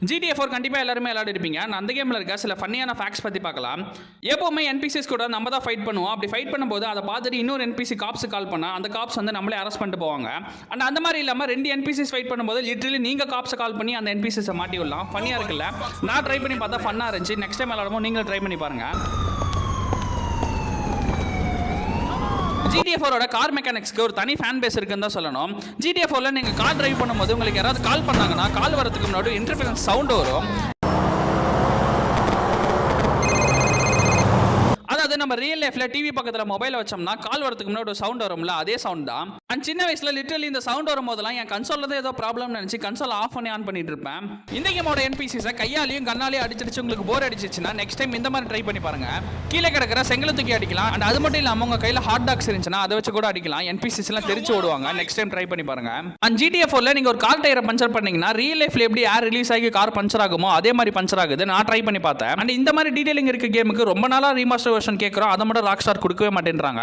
GTA 4 கண்டிப்பாக எல்லாருமே விளையாடிருப்பீங்க. நான் அந்த கேமில் இருக்க சில ஃபன்னியான ஃபேக்ட்ஸ் பற்றி பார்க்கலாம். எப்போவுமே என்பிசிஸ் கூட நம்ம தான் ஃபைட் பண்ணுவோம். அப்படி ஃபைட் பண்ணும்போது அதை பார்த்துட்டு இன்னொரு என்பிசி காப்ஸுக்கு கால் பண்ணால் அந்த காப்ஸ் வந்து நம்மளே அரெஸ்ட் பண்ணிட்டு போவாங்க. அண்ட் அந்த மாதிரி இல்லாமல் 2 என்பிசிஸ் ஃபைட் பண்ணும்போது லிட்டரலி நீங்கள் காப்ஸை கால் பண்ணி அந்த என்பிசிஸை மாட்டி விடலாம். ஃபன்னியாக இருக்குல்ல? நான் ட்ரை பண்ணி பார்த்தா ஃபன்னாக இருந்துச்சு. நெக்ஸ்ட் டைம் விளையாடும்போது நீங்களும் ட்ரை பண்ணி பாருங்கள். GTA 4 கார் மெக்கானிக்ஸ்க்கு ஒரு தனி ஃபேன் பேஸ் இருக்குன்னு தான் சொல்லணும். GTA 4 நீங்க கார் டிரைவ் பண்ணும்போது உங்களுக்கு யாராவது கால் பண்ணாங்கன்னா கால் வரதுக்கு முன்னாடி இன்டர்ஃபரன்ஸ் சவுண்ட் வரும். அதாவது நம்ம ரியல் லைஃப்ல டிவி பக்கத்துல மொபைல் வச்சோம்னா கால் வரதுக்கு முன்னாடி ஒரு சவுண்ட் வரும்ல, அதே சவுண்ட் தான். அண்ட் சின்ன வயசுல லிட்டரலி இந்த சவுண்ட் வரும்போதெல்லாம் என் கன்சோல்ல தான் ஏதோ ப்ராப்ளம் நினைச்சு கன்சோல் ஆஃப் பண்ணி ஆன் பண்ணிட்டு இருப்பேன். இந்த கேமோட என்பிசிஸை கையாலையும் கண்ணாலையும் அடிச்சிடுச்சு உங்களுக்கு போர் அடிச்சிச்சுன்னா நெக்ஸ்ட் டைம் இந்த மாதிரி ட்ரை பண்ணி பாருங்க. கீழே கிடக்கிற செங்கலை தூக்கி அடிக்கலாம். அண்ட் அது மட்டும் இல்லாம உங்க கையில ஹாட் டாக்ஸ் இருந்துச்சுன்னா அதை வச்சு கூட அடிக்கலாம். என்பிசிஸ் எல்லாம் தெரிச்சு ஓடுவாங்க. நெக்ஸ்ட் டைம் ட்ரை பண்ணி பாருங்க. அண்ட் GTA 4 நீங்க ஒரு கார் டயரை பஞ்சர் பண்ணீங்கன்னா ரியல் லைஃப்ல எப்படி ஏர் ரிலீஸ் ஆகி கார் பஞ்சர் ஆகுமோ அதே மாதிரி பஞ்சர் ஆகுது. நான் ட்ரை பண்ணி பார்த்தேன். அண்ட் இந்த மாதிரி டீடைலிங் இருக்க கேமுக்கு ரொம்ப நாளா ரீமாஸ்டர் வெர்ஷன் கேட்கறோம். அதை மட்டும் ராக்ஸ்டார் கொடுக்கவே மாட்டேன்றாங்க.